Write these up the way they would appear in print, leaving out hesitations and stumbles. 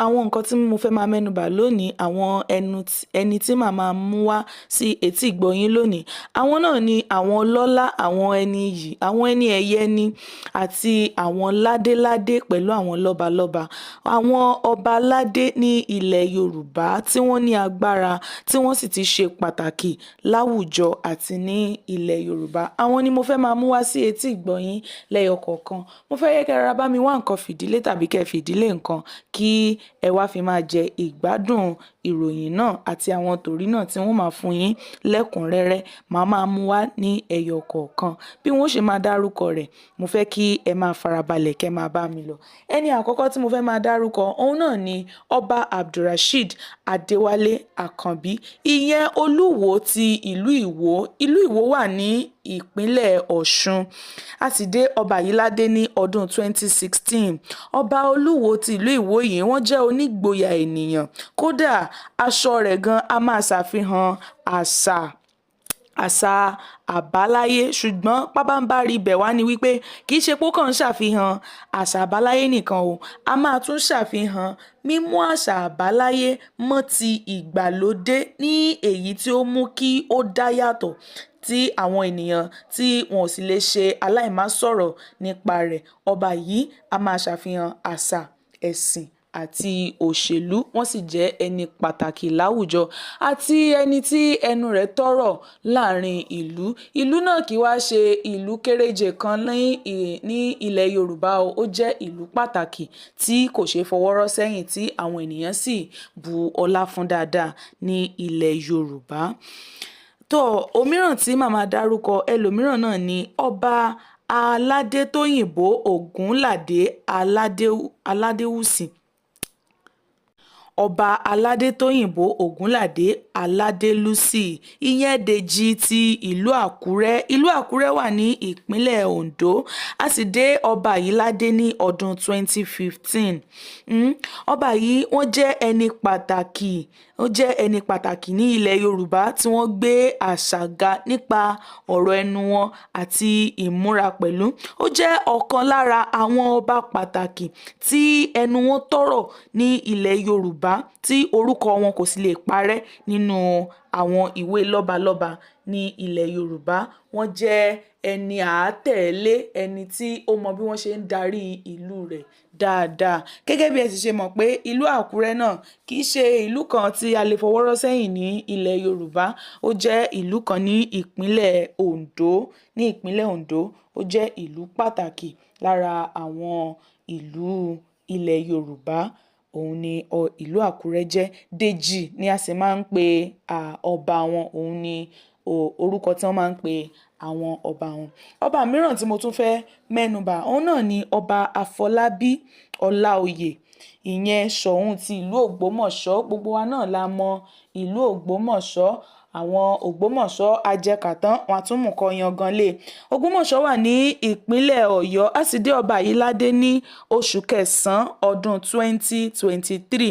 àwọn nǹkan tí mo fẹ́ máa mẹ́nubà lónìí, àwọn ẹni tí màá máa mú wá sí etí ìgbọ̀yín lónìí. Àwọn náà ni àwọn ọlọ́lá, àwọn ẹni iyì, àwọn ẹni ẹ̀yẹ ni àti àwọn ládéládé pẹ̀lú àwọn lọ́balọ́ba. Àwọn ọba aládé ní ilẹ̀ Yorùbá tí wọ́n ní agbára tí wọ́n sì ti ṣe pàtàkì láwùjọ àti ní ilẹ̀ Yorùbá. Àwọn ni mo fẹ́ máa mú wá sí etí ìgbọ̀yín lẹ́yọ kọ̀ọ̀kan. Mo fẹ́ yẹ kẹ́ rárá bá mi wá nǹkan fìdílé tàbí kẹ́ fìdílé nǹkan kí ẹ wá fi máa jẹ ìgbádùn ìròyìn náà àti àwọn tòrí náà tí wọ́n máa fún yín lẹ́kùnrẹ́rẹ́. Màá máa mú wá ní ẹyọ kọ̀ọ̀kan. Bí wọ́n ṣe máa dárúkọ rẹ̀, mo fẹ́ kí ẹ máa farabalẹ̀ kẹ́ máa bá mi lọ. Ẹni àkọ́kọ́ tí mo fẹ́ máa dárúkọ, òun náà ni Ọba Abdulrasheed Adéwálé Àkànbí. Ìyẹn Olúwo ti ìlú Ìwó. Ìlú Ìwó wà ní ìpínlẹ̀ Ọ̀ṣun. A sì dé ọba yìí ládé ní ọdún 2016. Ọba Olúwo ti ìlú Ìwó yìí wọ́n jẹ́ onígboyà ènìyàn. Kódà aṣọ rẹ̀ gan a máa ṣàfihàn àṣà àbáláyé, ṣùgbọ́n pábánbárí ibẹ̀ wá ni wípé kì í ṣe pé ó kàn ń ṣàfihàn àṣà àbáláyé nìkan o, a máa tún ṣàfihàn mímú àṣà àbáláyé mọ́ ti ìgbàlódé ní èyí tí ó mú kí ó dá yàtọ̀ tí àwọn ènìyàn tí wọn ò sì lè ṣe aláìmásọ̀rọ̀ nípa rẹ̀. Ọba yìí a máa ṣàfihàn àṣà, ẹ̀sìn àti òṣèlú. Wọ́n sì jẹ́ ẹni pàtàkì láwùjọ àti ẹni tí ẹnu rẹ̀ tọ́rọ̀ láàrin ìlú. Ìlú náà kì í wá ṣe ìlú kéréje kan ní ilẹ̀ Yorùbá o. Ó jẹ́ ìlú pàtàkì tí kò ṣeé fọwọ́rọ́ sẹ́yìn tí àwọn ènìyàn sì bu ọlá fún dáadáa ní ilẹ̀ Yorùbá. Òmíràn tí màmá dárúkọ ẹlòmíràn náà ni Ọba Aládétóyìnbó Ògúnládé Aládéwùsì. Ọba Aládétóyìnbó Ògúnládé Aládélúsì, ìyẹn Dèjì ti ìlú Àkúrẹ́. Ìlú Àkúrẹ́ wà ní ìpínlẹ̀ Oǹdó. A sì dé ọba yìí ládé ní ọdún 2015. Ọba yìí wọ́n jẹ́ ẹni pàtàkì ní ilẹ̀ Yorùbá tí wọ́n gbé àṣà ga nípa ọ̀rọ̀ ẹnu wọn àti ìmúra pẹ̀lú. Ó jẹ́ ọ̀kan lára àwọn ọba pàtàkì tí ẹnu wọn tọ́rọ̀ ní ilẹ̀ Yorùbá tí orúkọ wọn kò sì lè parẹ́ nínú àwọn ìwé lọ́balọ́ba ní ilẹ̀ Yorùbá. Wọ́n jẹ́ ẹni àátẹ̀lé, ẹni tí ó mọ bí wọ́n ṣe ń darí ìlú rẹ̀ dáadáa. Gẹ́gẹ́ bí ẹ sì ṣe mọ̀ pé ìlú Àkúrẹ́ náà kì í ṣe ìlú kan tí a lè fọwọ́rọ́ sẹ́yìn ní ilẹ̀ Yorùbá. Ó jẹ́ ìlú kan ní ìpínlẹ̀ Oǹdó. Ó jẹ́ ìlú pàtàkì lára àwọn ìlú ilẹ̀ Yorùbá. Òun ni ìlú Àkúrẹ́ jẹ́. Dèjì ni a sì máa ń pe ọba wọn. Òun ni orúkọ tí wọ́n máa ń pe àwọn ọba wọn. Ọba mìíràn tí mo tún fẹ́ mẹ́nubà, òun náà ni Ọba Afọlábí Ọláoyè. Ìyẹn Ṣọ̀ún ti ìlú Ògbómọ̀ṣọ́. Gbogbo wa náà la mọ ìlú Ògbómọ̀ṣọ́. Àwọn Ògbómọ̀ṣọ́ ajẹkàtán, wọn a tún mú kọ yangan lé. Ògbómọ̀ṣọ́ wà ní ìpínlẹ̀ Ọ̀yọ́. A sì dé ọba yìí ládé ní oṣù kẹsàn-án ọdún 2023.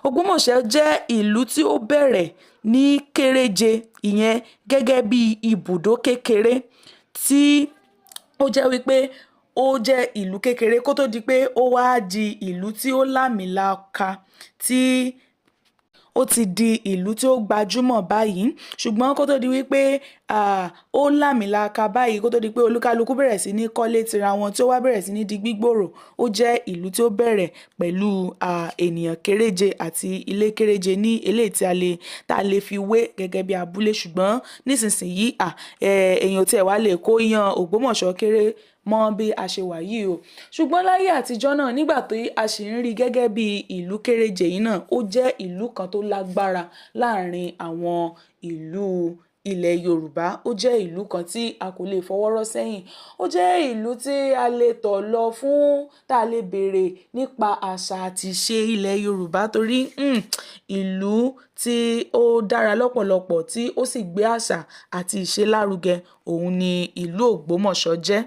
Ògbómọ̀ṣọ́ jẹ́ ìlú tí ó bẹ̀rẹ̀ ní kéréje, ìyẹn gẹ́gẹ́ bí ibùdó kékeré tí ó jẹ́ wípé ó jẹ́ ìlú kékeré kó tó di pé ó wá di ìlú tí ó lámìlaka, tí ó ti di ìlú tí ó gbajúmọ̀ báyìí. Ṣùgbọ́n kó tó di wípé ó lámìlaka báyìí, kó tó di pé olúkálukú bẹ̀rẹ̀ sí ní kọ́lé tira wọn tí ó wá bẹ̀rẹ̀ sí ní di gbígbòòrò, ó jẹ́ ìlú tí ó bẹ̀rẹ̀ pẹ̀lú ènìyàn kéréje àti ilé kéréje ní eléyìí tá a lè fi wé gẹ́gẹ́ bí abúlé. Ṣùgbọ́n nísinsìnyí èèyàn tí ẹ̀ wá lè kó yan Ògbómọ̀ṣọ́ kéré mọ́ bí a ṣe wà yìí o. Ṣùgbọ́n láyé àtijọ́ náà, nígbà tí a sì ń rí gẹ́gẹ́ bí ìlú kéréje yìí náà, ó jẹ́ ìlú kan tó lágbára láàrin àwọn ìlú ilẹ̀ Yorùbá. Ó jẹ́ ìlú kan tí a kò lè fọwọ́rọ́ sẹ́yìn. Ó jẹ́ ìlú tí a lè tọ̀ lọ fún, tá a lè béèrè nípa àṣà àti ìṣe ilẹ̀ Yorùbá, torí ìlú tí ó dára lọ́pọ̀lọpọ̀ tí ó sì gbé àṣà àti ìṣe lárugẹ, òun ni ìlú Ògbómọ̀ṣọ́ jẹ́.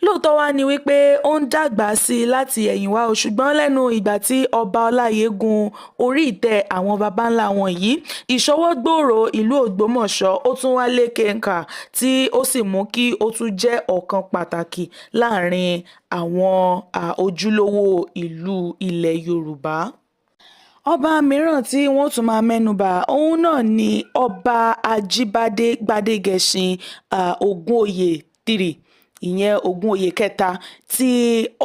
Lóòótọ́ wá ni wípé ó ń dàgbà sí i láti ẹ̀yìn wá o, ṣùgbọ́n lẹ́nu ìgbà tí ọba Ọláìyé gun orí ìtẹ́ àwọn baba ńlá wọn yìí, ìṣọwọ́gbòòrò ìlú Ògbómọ̀ṣọ́ ó tún wá lékenkà tí ó sì mú kí ó tún jẹ́ ọ̀kan pàtàkì láàrin àwọn ojúlówó ìlú ilẹ̀ Yorùbá. ọba mìíràn tí wọ́n tún máa mẹ́nubà òun náà ni ọba Ajíbádé Gbádégẹṣin Ògúnoyè III, ìyẹn Ògúnoyè kẹta ti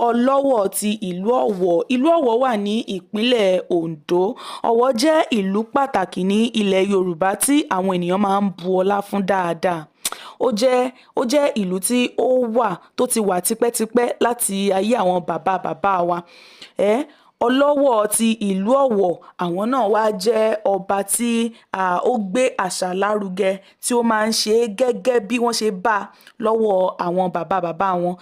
Ọlọ́wọ̀ ti ìlú Ọ̀wọ̀. Ìlú Ọ̀wọ̀ wà ní ìpínlẹ̀ Oǹdó. Ọ̀wọ̀ jẹ́ ìlú pàtàkì ní ilẹ̀ Yorùbá tí àwọn ènìyàn máa ń bu ọlá fún dáadáa. Ó jẹ́ ìlú tí tó ti wà tipẹ́tipẹ́ láti ayé àwọn bàbá bàbá wa. Ọlọ́wọ̀ ti ìlú Ọ̀wọ̀ àwọn náà wá jẹ́ ọba tí ó gbé àṣà lárugẹ tí ó máa ń ṣe gẹ́gẹ́ bí wọ́n ṣe bá lọ́wọ́ àwọn bàbá bàbá wọn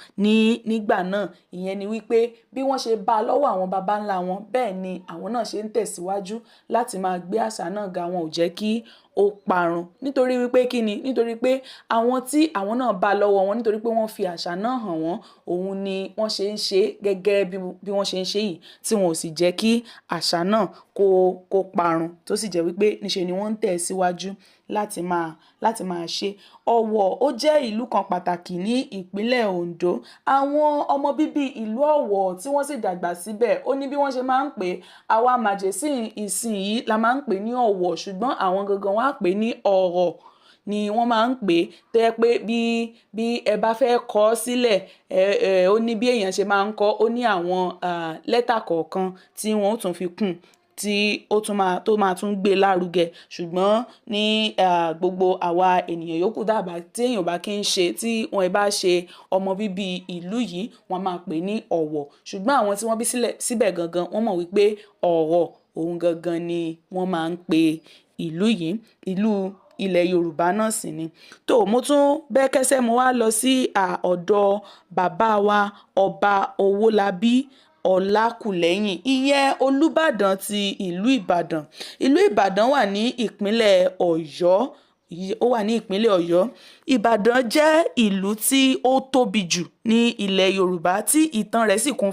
nígbà náà. Ìyẹn ni wípé bí wọ́n ṣe bá lọ́wọ́ àwọn baba ńlá wọn bẹ́ẹ̀ ni àwọn náà ṣe ń tẹ̀síwájú láti máa gbé àṣà náà ga. Wọn ò jẹ́ kí ó parun nítorí wípé kíni, nítorí pé àwọn tí àwọn náà bá lọ́wọ́ wọn, nítorí pé wọ́n fi àṣà náà hàn wọ́n, òun ni wọ́n ṣe ń ṣe gẹ́gẹ́ bí wọ́n ṣe ń ṣe yìí, tí wọn ò sì jẹ́ kí àṣà náà kó parun, tó sì jẹ́ wípé níṣe ni wọ́n ń tẹ̀ síwájú láti máa ṣe. Ọ̀wọ̀ ó jẹ́ ìlú kan pàtàkì ní ìpínlẹ̀ Oǹdó. Àwọn ọmọ bíbí ìlú Ọ̀wọ̀ tí wọ́n sì dàgbà síbẹ̀ ó ní bí wọ́n ṣe máa ń pè é. Àwa màjèṣín ìsìn yìí la máa ń pè ní Ọ̀wọ̀, ṣùgbọ́n àwọn gangan wọ́n á pè ní Ọ̀rọ̀ ni wọ́n máa ń pè é. Tó yẹ pé bí ẹ bá fẹ́ kọ ọ́ sílẹ̀, ó ní bí èèyàn ṣe máa ń kọ, ó ní àwọn lẹ́tà kọ̀ọ̀kan tí wọ́n ó tún fi kún tí tó máa tún gbé lárugẹ. Ṣùgbọ́n ní gbogbo àwa ènìyàn yòókù tí èèyàn bá kí ń ṣe, tí wọ́n bá ṣe ọmọ bíbí ìlú yìí, wọ́n máa pè ní Ọ̀wọ̀. Ṣùgbọ́n àwọn tí wọ́n bí síbẹ̀ gangan wọ́n mọ̀ wípé Ọ̀rọ̀ òun gangan ni wọ́n máa ń pe ìlú yìí. Ìlú ilẹ̀ Yorùbá náà sì ni. Mo tún bẹ́kẹ́sẹ́ mo wá lọ sí ọ̀dọ̀ bàbá wa ọba Owólabí Ọlákùlẹ́yìn, ìyẹn Olúbàdàn ti ìlú Ìbàdàn. Ìlú Ìbàdàn wà ní ìpínlẹ̀ Ọ̀yọ́. Ìbàdàn jẹ́ ìlú tí ó tóbi jù ní ilẹ̀ Yorùbá tí ìtàn rẹ̀ sì kún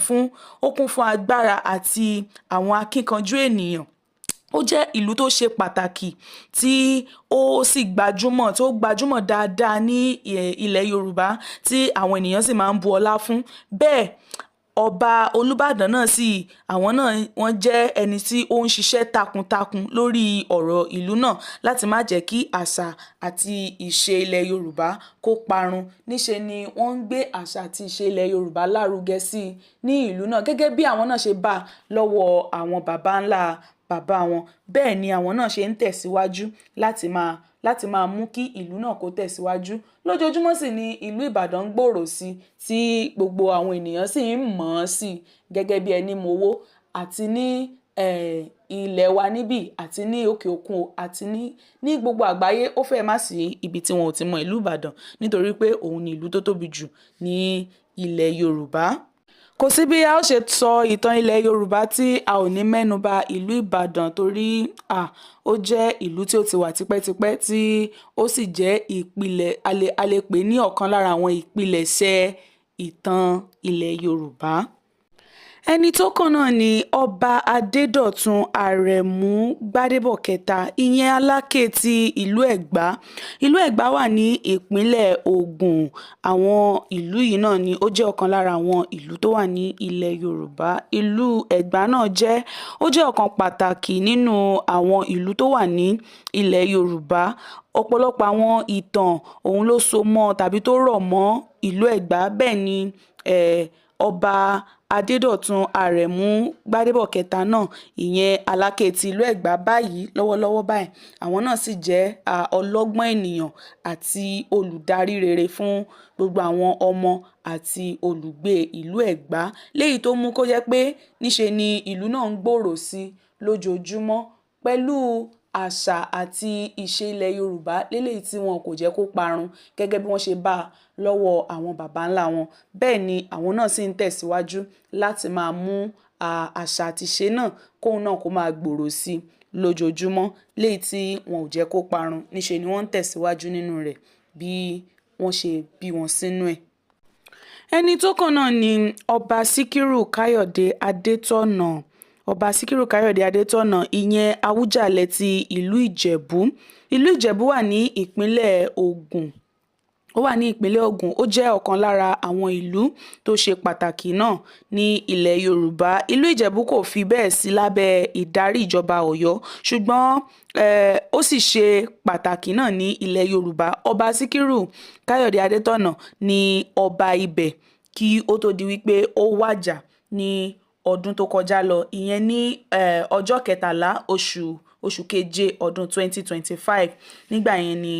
fún agbára àti àwọn akíkanjú ènìyàn. Ó jẹ́ ìlú tó ṣe pàtàkì tí ó sì gbajúmọ̀ dáadáa ní ilẹ̀ Yorùbá tí àwọn ènìyàn sì máa ń bu ọlá fún. Bẹ́ẹ̀ ọba Olúbàdàn náà wọ́n jẹ́ ẹni tí ó ń ṣiṣẹ́ takuntakun lórí ọ̀rọ̀ ìlú náà láti má jẹ́ kí àṣà àti ìṣe ilẹ̀ Yorùbá kó parun. Níṣe ni wọ́n ń gbé àṣà àti ìṣe ilẹ̀ Yorùbá lárugẹ sí ní ìlú náà gẹ́gẹ́ bí àwọn náà ṣe bá lọ́wọ́ àwọn baba ńlá bàbá wọn. Bẹ́ẹ̀ ni àwọn náà ṣe ń tẹ̀síwájú láti máa mú kí ìlú náà kó tẹ̀síwájú. Lójoojúmọ́ sì ni ìlú Ìbàdàn ń gbòòrò sí tí gbogbo àwọn ènìyàn sì ń mọ̀ ọ́n sí gẹ́gẹ́ bí ẹni mowó, àti ní ilẹ̀ wa níbí àti ní òkè òkun àti ní gbogbo àgbáyé. Ó fẹ́ má sí ibi tí wọn ò ti mọ ìlú Ìbàdàn nítorí pé òun ni ìlú tó tóbi jù ní ilẹ̀ Yorùbá. Kò sí bí a ó ṣe sọ ìtàn ilẹ̀ Yorùbá tí a ò ní mẹ́nuba ìlú Ìbàdàn, torí ó jẹ́ ìlú tí ó ti wà tipẹ́tipẹ́ tí ó sì jẹ́ ìpìlẹ̀, a lè pè ní ọ̀kan lára àwọn ìpilẹ̀ṣẹ̀ ìtàn ilẹ̀ Yorùbá. Ẹni tó kàn náà ni ọba Adédọ̀tun Àrẹ̀mú Gbádébọ̀ kẹta, ìyẹn Aláké ti ìlú Ẹ̀gbá. Ìlú Ẹ̀gbá wà ní ìpínlẹ̀ Ògùn. Àwọn ìlú yìí náà ni ó jẹ́ ọ̀kan lára àwọn ìlú tó wà ní ilẹ̀ Yorùbá. Ìlú Ẹ̀gbá náà ó jẹ́ ọ̀kan pàtàkì nínú àwọn ìlú tó wà ní ilẹ̀ Yorùbá. Ọ̀pọ̀lọpọ̀ àwọn ìtàn òun ló so mọ́ tàbí tó rọ̀ mọ́ ìlú Ẹ̀gbá. Bẹ́ẹ̀ ni ọba Adédọ̀tun Àrẹ̀mú Gbádébọ̀ kẹta náà, ìyẹn Aláké ti ìlú Ẹ̀gbá báyìí lọ́wọ́lọ́wọ́ báyìí, àwọn náà sì jẹ́ ọlọ́gbọ́n ènìyàn àti olùdarí rere fún gbogbo àwọn ọmọ àti olùgbé ìlú Ẹ̀gbá, léyìí tó mú kó jẹ́ pé níṣe ni ìlú náà ń gbòòrò sí lójoojúmọ́ pẹ̀lú àṣà àti ìṣe ilẹ̀ Yorùbá léléyìí tí wọn kò jẹ́ kó parun gẹ́gẹ́ bí wọ́n ṣe bá lọ́wọ́ àwọn baba ńlá wọn. Bẹ́ẹ̀ ni àwọn náà sì ń tẹ̀síwájú láti máa mú àṣà àti ìṣe náà kóun náà kó máa gbòòrò sí lójoojúmọ́, léyìí tí wọn ò jẹ́ kó parun. Níṣe ni wọ́n ń tẹ̀síwájú nínú rẹ̀ bí wọ́n ṣe bí wọn sínú ẹ̀. Ẹni tó kàn náà ni ọba Síkírù Káyọ̀dé Adétọ̀nà. Ọba Síkírù Káyọ̀dé Adétọ̀nà, ìyẹn Awùjalẹ̀ ti ìlú Ìjẹ̀bú. Ìlú Ìjẹ̀bú wà ní ìpínlẹ̀ Ògùn. ó wà ní ìpínlẹ̀ Ògùn. Ó jẹ́ ọ̀kan lára àwọn ìlú tó ṣe pàtàkì náà ní ilẹ̀ Yorùbá. Ìlú Ìjẹ̀bú kò fi bẹ́ẹ̀ sí lábẹ́ ìdarí ìjọba Ọ̀yọ́, ṣùgbọ́n ó sì ṣe pàtàkì náà ní ilẹ̀ Yorùbá. Ọba Síkírù Káyọ̀dé Adétọ̀nà ni ọba ibẹ̀ kí ó tó di wípé ó wàjà ní ọdún tó kọjá lọ, ìyẹn ní ọjọ́ 13 oṣù keje ọdún 2025. Nígbà yẹn ni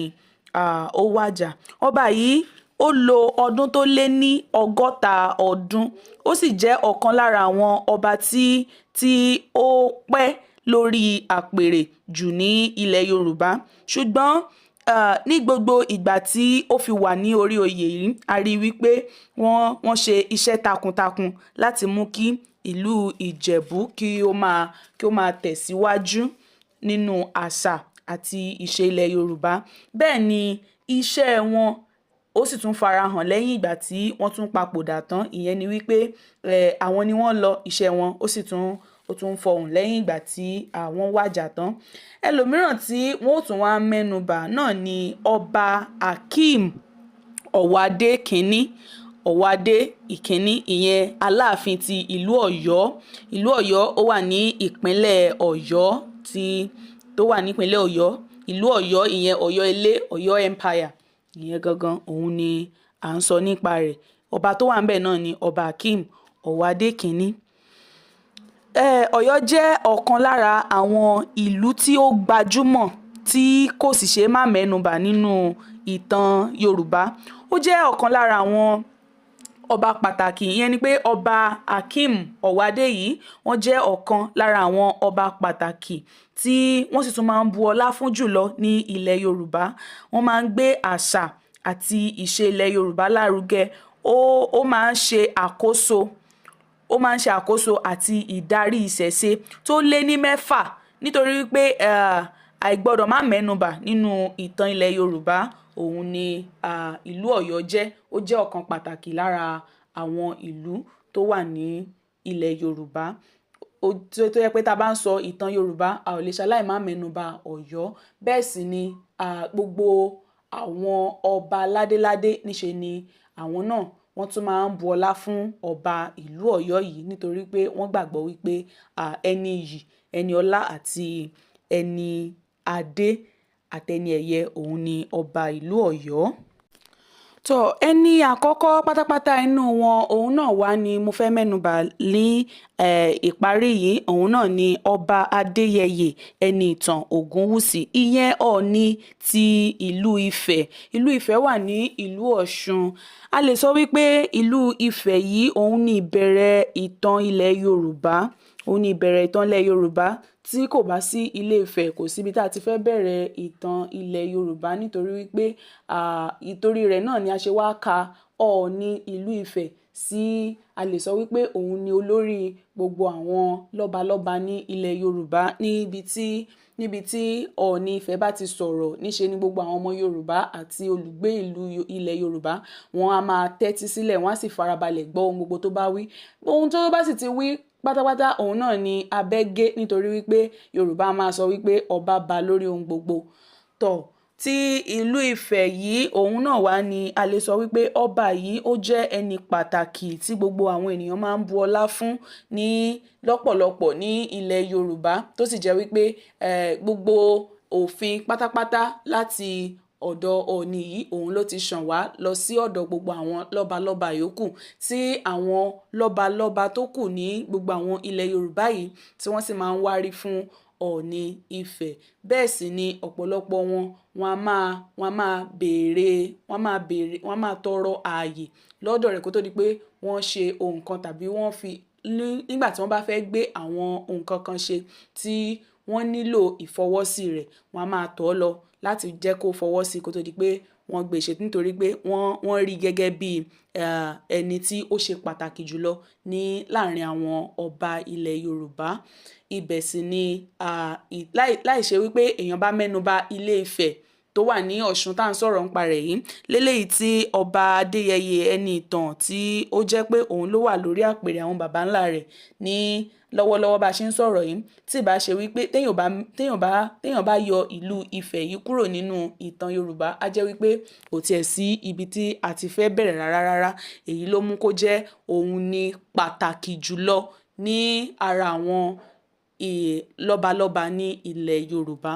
ó wàjà. Ọba yìí ó lo ọdún tó lé ní 60 ọdún. Ó sì jẹ́ ọ̀kan lára àwọn ọba tí ó pẹ́ lórí àpèrè jù ní ilẹ̀ Yorùbá. Ṣùgbọ́n ní gbogbo ìgbà tí ó fi wà ní orí oyè yìí, a rí wípé wọ́n ṣe iṣẹ́ takuntakun láti mú kí ìlú Ìjẹ̀bú kí ó máa tẹ̀síwájú nínú àṣà àti ìṣe ilẹ̀ Yorùbá. Bẹ́ẹ̀ ni iṣẹ́ wọn ó sì tún farahàn lẹ́yìn ìgbà tí wọ́n tún papòdà tán. Ìyẹn ni wípé àwọn ni wọ́n lọ, iṣẹ́ wọn ó sì tún fọhùn lẹ́yìn ìgbà tí àwọn wàjà tán. Ẹlòmíràn tí wọ́n ó tún wá mẹ́nubà náà ni ọba Akeem Ọ̀wádé kínní. Ọ̀wádé ìkíní, ìyẹn Aláàfin ti ìlú Ọ̀yọ́. Ìlú Ọ̀yọ́ ó wà ní ìpínlẹ̀ Ọ̀yọ́ tó wà nípínlẹ̀ Ọ̀yọ́. Ìlú Ọ̀yọ́, ìyẹn Ọ̀yọ́ ilé, Ọ̀yọ́ Empire, ìyẹn gangan òun ni à ń sọ nípa rẹ̀. Ọba tó wà ńbẹ̀ náà ni ọba Akeem Ọ̀wádé kínní. Ọ̀yọ́ jẹ́ ọ̀kan lára àwọn ìlú tí ó gbajúmọ̀ tí kò sì ṣe má mẹ́nubà nínú ìtàn Yorùbá. Ó jẹ́ ọ̀kan lára àwọn ọba pàtàkì, ìyẹn ni pé ọba Akeem Ọ̀wádé yìí wọ́n jẹ́ ọ̀kan lára àwọn ọba pàtàkì tí wọ́n sì tún máa ń bu ọlá fún jùlọ ní ilẹ̀ Yorùbá. Wọ́n máa ń gbé àṣà àti ìṣe ilẹ̀ Yorùbá lárugẹ. Ó máa ń ṣe àkóso àti ìdarí ìṣẹ̀ṣe tó lé ní 6, nítorí wípé àìgbọ́dọ̀ má mẹ́nubà nínú ìtàn ilẹ̀ Yorùbá òun ni ìlú Ọ̀yọ́ jẹ́. Ó jẹ́ ọ̀kan pàtàkì lára àwọn ìlú tó wà ní ilẹ̀ Yorùbá. Tó yẹ pé tá a bá ń sọ ìtàn Yorùbá, a ò lè ṣaláì má mẹ́nubà Ọ̀yọ́. Bẹ́ẹ̀ sì ni gbogbo àwọn ọba ládéládé níṣe ni àwọn náà wọ́n tún máa ń bu ọlá fún ọba ìlú Ọ̀yọ́ yìí, nítorí pé wọ́n gbàgbọ́ wípé ẹni iyì, ẹni ọlá àti ẹni adé àtẹni ẹ̀yẹ òun ni ọba ìlú Ọ̀yọ́. Ẹni àkọ́kọ́ pátápátá inú wọn òun náà wá ni mo fẹ́ mẹ́nubà ní ìparí yìí. Òun náà ni ọba Adéyẹyè Ẹniìtàn Ògúnwùsì, ìyẹn Ọọ̀ni ti ìlú Ifẹ̀. Ìlú Ifẹ̀ wà ní ìlú Ọ̀ṣun. A lè sọ wípé ìlú Ifẹ̀ yìí òun ni ìbẹ̀rẹ̀ ìtàn ilẹ̀ Yorùbá. Òun ni ìbẹ̀rẹ̀ ìtàn ilẹ̀ Yorùbá. Tí kò bá sí Ilé Ifẹ̀, kò síbi tá a ti fẹ́ bẹ̀rẹ̀ ìtàn ilẹ̀ Yorùbá, nítorí wípé ìtorí rẹ̀ náà ni a ṣe wá ka Ọọ̀ni ìlú Ifẹ̀ sí, a lè sọ wípé òun ni olórí gbogbo àwọn lọ́balọ́ba ní ilẹ̀ Yorùbá. Níbi tí Ọọ̀ni Ifẹ̀ bá ti sọ̀rọ̀, níṣe ni gbogbo àwọn ọmọ Yorùbá àti olùgbé ilẹ̀ Yorùbá wọn a máa tẹ́tí sílẹ̀, wọ́n á sì farabalẹ̀ gbọ́ ohun gbogbo tó bá wí. Ohun tó bá sì ti wí pátápátá òun náà ni abẹ́gé, nítorí wípé Yorùbá máa sọ wípé ọba ba lórí ohun gbogbo. Tí ìlú Ifẹ̀ yìí òun náà wá ni a lè sọ wípé ọba yìí ó jẹ́ ẹni pàtàkì tí gbogbo àwọn ènìyàn máa ń bu ọlá fún ní lọ́pọ̀lọpọ̀ ní ilẹ̀ Yorùbá, tó sì jẹ́ wípé gbogbo òfin pátápátá láti ọ̀dọ̀ Ọọ̀ni yìí òun ló ti ṣàn wá lọ sí ọ̀dọ̀ gbogbo àwọn lọ́balọ́ba yòókù, tí àwọn lọ́balọ́ba tó kù ní gbogbo àwọn ilẹ̀ Yorùbá yìí tí wọ́n sì máa ń wárí fún Ọọ̀ni Ifẹ̀. Bẹ́ẹ̀ sì ni ọ̀pọ̀lọpọ̀ wọn a máa tọrọ ààyè lọ́dọ̀ rẹ̀ kó tó di pé wọ́n ṣe ohun kan tàbí nígbà tí wọ́n bá fẹ́ gbé àwọn nǹkan kan ṣe tí wọ́n nílò ìfọwọ́sí rẹ̀, wọ́n a máa tọ̀ ọ́ lọ láti jẹ́ kó fọwọ́ sí kó tó di pé wọ́n gbé ṣe, nítorí pé wọ́n rí gẹ́gẹ́ bí ẹni tí ó ṣe pàtàkì jùlọ láàrin àwọn ọba ilẹ̀ Yorùbá. Ibẹ̀ sì ni láì ṣe wípé èèyàn bá mẹ́nuba Ilé Ifẹ̀ tó wà ní Ọ̀ṣun tá à ń sọ̀rọ̀ nípa rẹ̀ yìí, léléyìí tí ọba Adéyẹyè Ẹniìtàn tí ó jẹ́ pé òun ló wà lórí àpèrè àwọn baba ńlá rẹ̀ ní lọ́wọ́lọ́wọ́ bá a ṣe ń sọ̀rọ̀ yìí, tí ì bá ṣe wípé téèyàn bá yọ ìlú Ifẹ̀ yìí kúrò nínú ìtàn Yorùbá, á jẹ́ wípé kò tiẹ̀ sí ibi tí a ti fẹ́ bẹ̀rẹ̀ rárá. Èyí ló mú kó jẹ́ òun ní pàtàkì jùlọ ní ara àwọn lọ́balọ́ba ní ilẹ̀ Yorùbá.